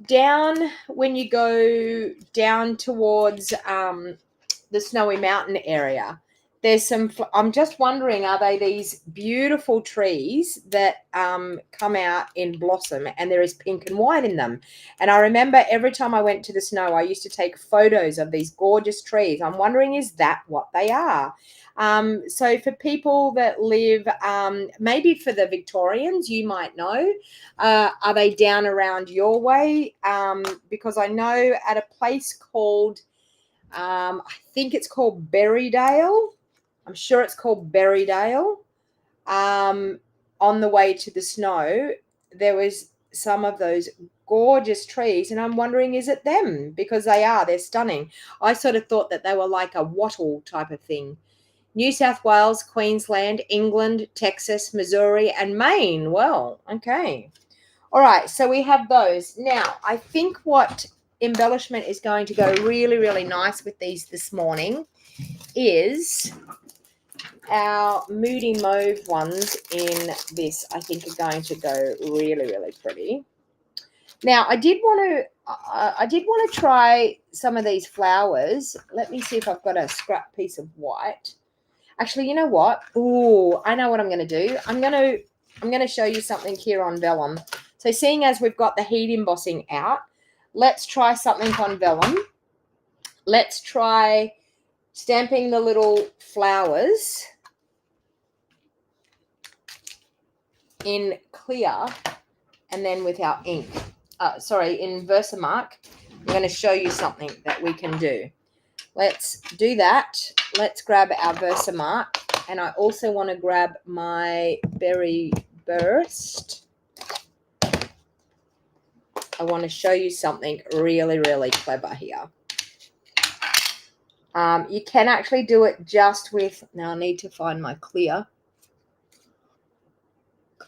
down when you go down towards the Snowy Mountain area? There's some, I'm just wondering, are they these beautiful trees that come out in blossom and there is pink and white in them? And I remember every time I went to the snow, I used to take photos of these gorgeous trees. I'm wondering, is that what they are? So for people that live, maybe for the Victorians, you might know, are they down around your way? Because I know at a place called, I think it's called Berrydale. I'm sure it's called Berrydale. On the way to the snow, there was some of those gorgeous trees, and I'm wondering, is it them? Because they're stunning. I sort of thought that they were like a wattle type of thing. New South Wales, Queensland, England, Texas, Missouri, and Maine. Well, okay. All right, so we have those. Now, I think what embellishment is going to go really, really nice with these this morning is our Moody Mauve ones in this. I think are going to go really, really pretty. Now, I did want to try some of these flowers. Let me see if I've got a scrap piece of white. Actually, you know what? Ooh, I know what I'm going to do. I'm going to show you something here on vellum. So seeing as we've got the heat embossing out, let's try something on vellum. Let's try stamping the little flowers in clear and then with our ink. In Versamark. I'm going to show you something that we can do. Let's do that. Let's grab our Versamark. And I also want to grab my Berry Burst. I want to show you something really, really clever here. You can actually do it just with, now I need to find my clear.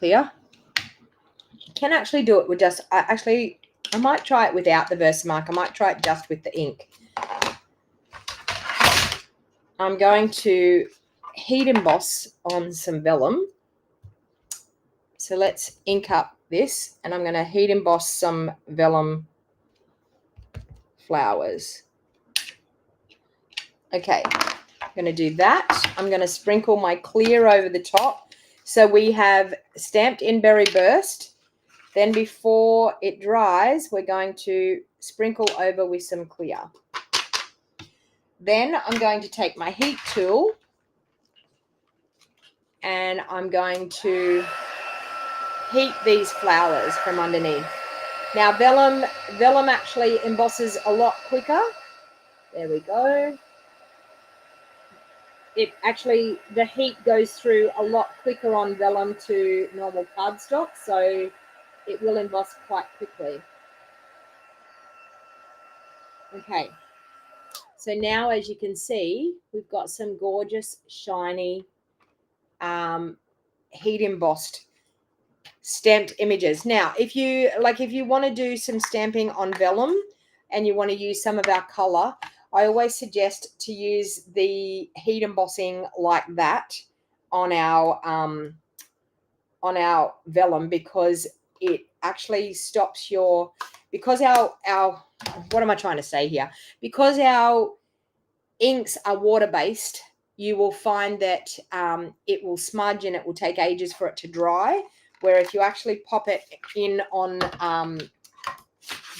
You can actually do it with just, I might try it without the Versamark. I might try it just with the ink. I'm going to heat emboss on some vellum. So let's ink up this, and I'm going to heat emboss some vellum flowers. Okay, I'm going to do that. I'm going to sprinkle my clear over the top. So we have stamped in Berry Burst. Then before it dries, we're going to sprinkle over with some clear. Then I'm going to take my heat tool and I'm going to heat these flowers from underneath. Now vellum actually embosses a lot quicker. There we go. The heat goes through a lot quicker on vellum to normal cardstock, so it will emboss quite quickly. Okay, so now as you can see, we've got some gorgeous, shiny, heat embossed stamped images. Now, if you want to do some stamping on vellum and you want to use some of our color, I always suggest to use the heat embossing like that on our vellum, because it actually stops because our what am I trying to say here? Because our inks are water-based, you will find that it will smudge and it will take ages for it to dry. Where if you actually pop it in on,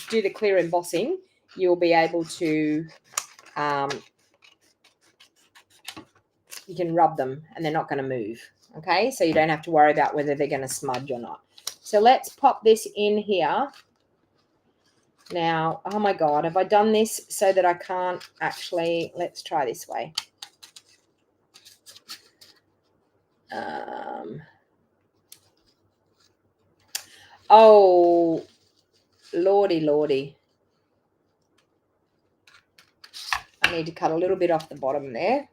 do the clear embossing, you'll be able to, you can rub them and they're not going to move. Okay, so you don't have to worry about whether they're going to smudge or not. So let's pop this in here. Now, oh my God, have I done this so that I can't actually, let's try this way. Oh, lordy. I need to cut a little bit off the bottom there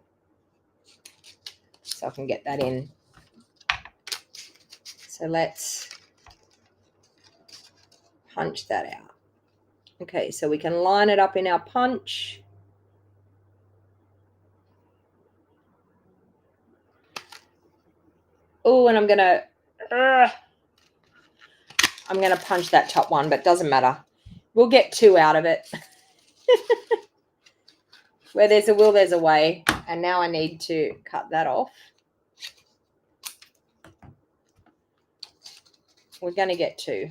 so I can get that in. So let's punch that out. Okay, so we can line it up in our punch. Oh, and I'm gonna punch that top one, but doesn't matter. We'll get two out of it. Where there's a will, there's a way. And now I need to cut that off. We're going to get two.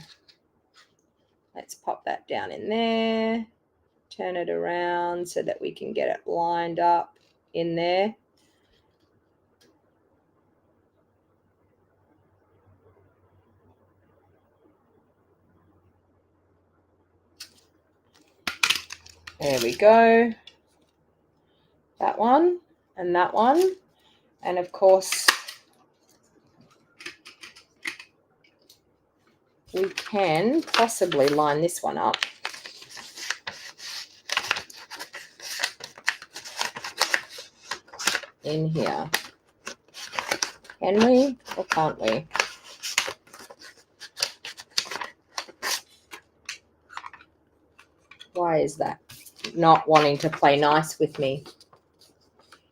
Let's pop that down in there. Turn it around so that we can get it lined up in there. There we go. That one and that one. And of course, we can possibly line this one up. In here. Can we or can't we? Why is that not wanting to play nice with me?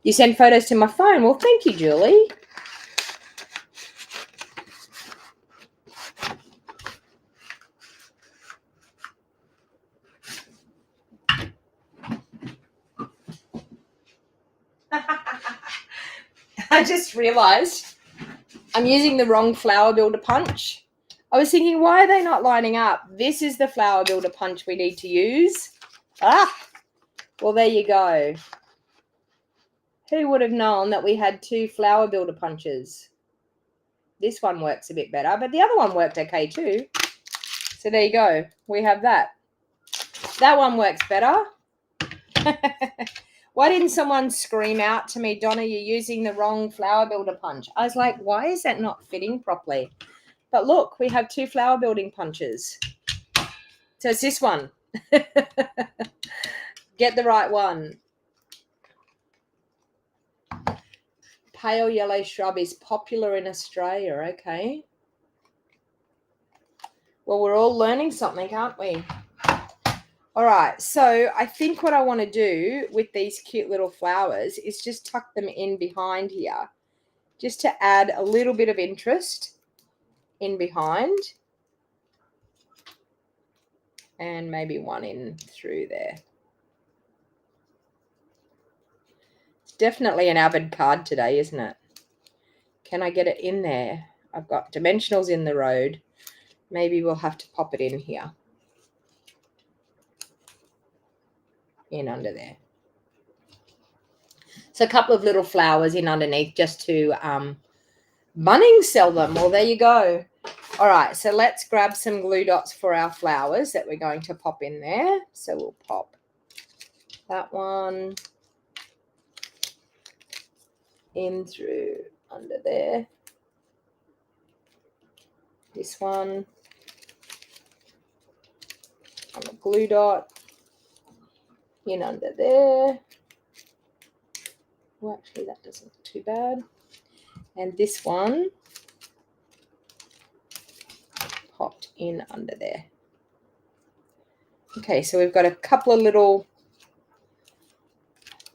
You send photos to my phone. Well, thank you, Julie. I just realized I'm using the wrong flower builder punch. I was thinking, why are they not lining up? This is the flower builder punch we need to use. Well, there you go. Who would have known that we had 2 flower builder punches? This one works a bit better, but the other one worked okay too. So there you go. We have that. That one works better. Why didn't someone scream out to me, Donna, you're using the wrong flower builder punch? I was like, why is that not fitting properly? But look, we have 2 flower building punches. So it's this one. Get the right one. Pale yellow shrub is popular in Australia. Okay. Well, we're all learning something, aren't we? All right, so I think what I want to do with these cute little flowers is just tuck them in behind here, just to add a little bit of interest in behind. And maybe one in through there. It's definitely an avid card today, isn't it? Can I get it in there? I've got dimensionals in the road. Maybe we'll have to pop it in here. In under there. So a couple of little flowers in underneath just to Bunnings sell them. Well, there you go. All right, so let's grab some glue dots for our flowers that we're going to pop in there. So we'll pop that one in through under there. This one on the glue dot in under there. Well, actually, that doesn't look too bad. And this one popped in under there. Okay, so we've got a couple of little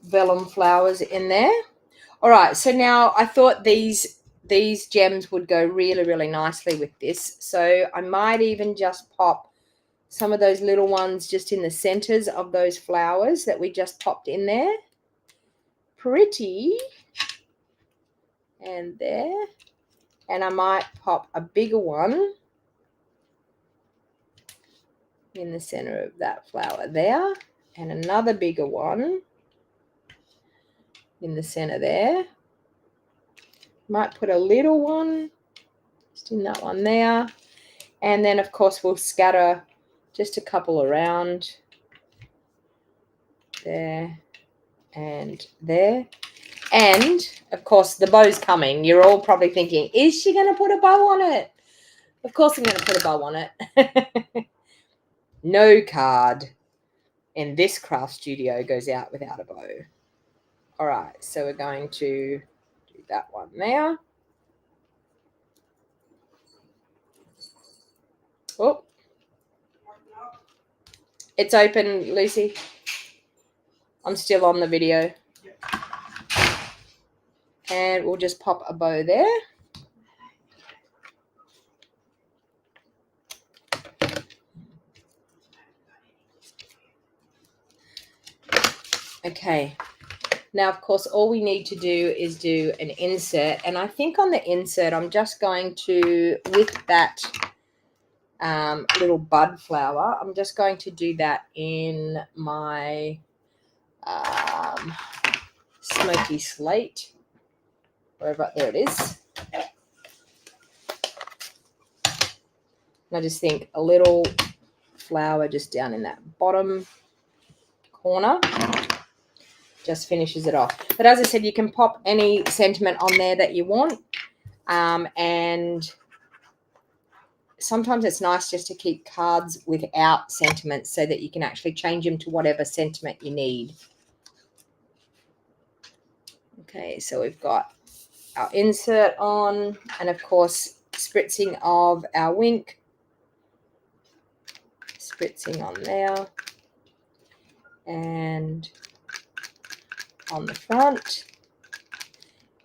vellum flowers in there. All right, so now I thought these gems would go really, really nicely with this. So I might even just pop some of those little ones just in the centers of those flowers that we just popped in there. Pretty. And there. And I might pop a bigger one in the center of that flower there. And another bigger one in the center there. Might put a little one just in that one there. And then, of course, we'll scatter just a couple around there and there. And, of course, the bow's coming. You're all probably thinking, is she going to put a bow on it? Of course I'm going to put a bow on it. No card in this craft studio goes out without a bow. All right, so we're going to do that one there. Oh, it's open, Lucy. I'm still on the video. And we'll just pop a bow there. Okay. Now, of course, all we need to do is do an insert. And I think on the insert, I'm just going to, with that little bud flower, I'm just going to do that in my smoky slate. Wherever, there it is. And I just think a little flower just down in that bottom corner just finishes it off. But as I said, you can pop any sentiment on there that you want. And sometimes it's nice just to keep cards without sentiments so that you can actually change them to whatever sentiment you need. Okay, so we've got our insert on, and of course spritzing of our wink, spritzing on there and on the front,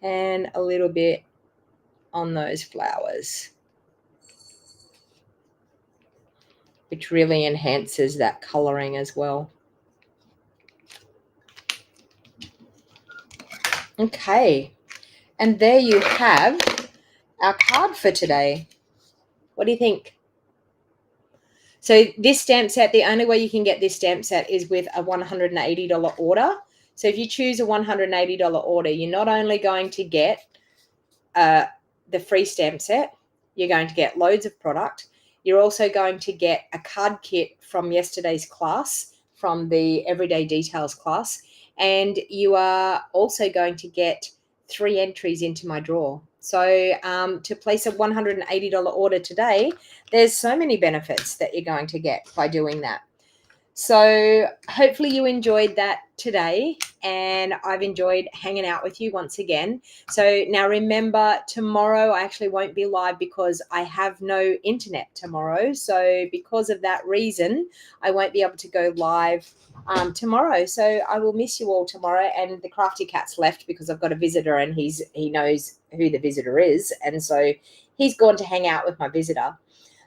and a little bit on those flowers, which really enhances that coloring as well. Okay. And there you have our card for today. What do you think? So this stamp set, the only way you can get this stamp set is with a $180 order. So if you choose a $180 order, you're not only going to get the free stamp set, you're going to get loads of product. You're also going to get a card kit from yesterday's class, from the Everyday Details class. And you are also going to get 3 entries into my draw. So to place a $180 order today, there's so many benefits that you're going to get by doing that. So hopefully you enjoyed that today, and I've enjoyed hanging out with you once again. So now remember, tomorrow I actually won't be live because I have no internet tomorrow. So because of that reason, I won't be able to go live tomorrow. So I will miss you all tomorrow. And the Crafty Cat's left because I've got a visitor, and he knows who the visitor is, and so he's gone to hang out with my visitor.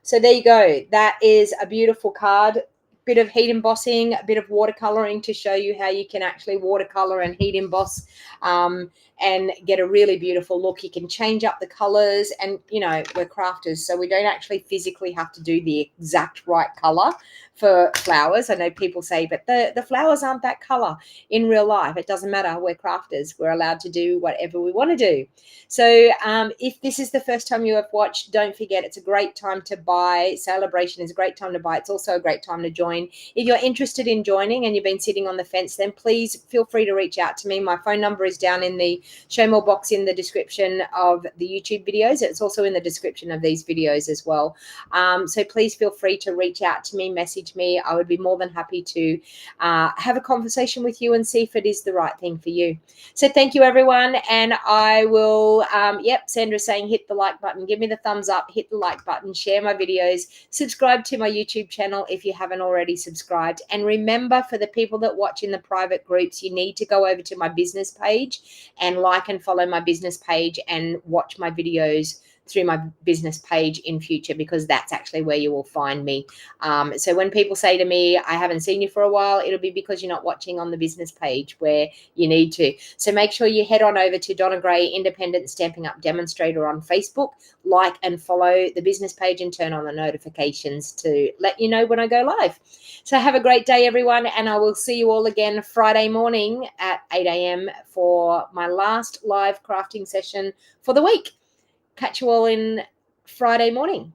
So there you go. That is a beautiful card. Bit of heat embossing, a bit of watercoloring to show you how you can actually watercolor and heat emboss and get a really beautiful look. You can change up the colors, and we're crafters, so we don't actually physically have to do the exact right color for flowers. I know people say, but the flowers aren't that color in real life. It doesn't matter. We're crafters. We're allowed to do whatever we want to do. So if this is the first time you have watched, don't forget, it's a great time to buy. Celebration is a great time to buy. It's also a great time to join. If you're interested in joining and you've been sitting on the fence, then please feel free to reach out to me. My phone number is down in the show more box in the description of the YouTube videos. It's also in the description of these videos as well. So please feel free to reach out to me, message me. I would be more than happy to have a conversation with you and see if it is the right thing for you. So thank you, everyone. And I will, Sandra's saying hit the like button, give me the thumbs up, hit the like button, share my videos, subscribe to my YouTube channel if you haven't already subscribed. And remember, for the people that watch in the private groups, you need to go over to my business page and like and follow my business page and watch my videos through my business page in future, because that's actually where you will find me. So when people say to me, I haven't seen you for a while, it'll be because you're not watching on the business page where you need to. So make sure you head on over to Donna Gray Independent Stamping Up Demonstrator on Facebook, like and follow the business page, and turn on the notifications to let you know when I go live. So have a great day, everyone, and I will see you all again Friday morning at 8 a.m. for my last live crafting session for the week. Catch you all in Friday morning.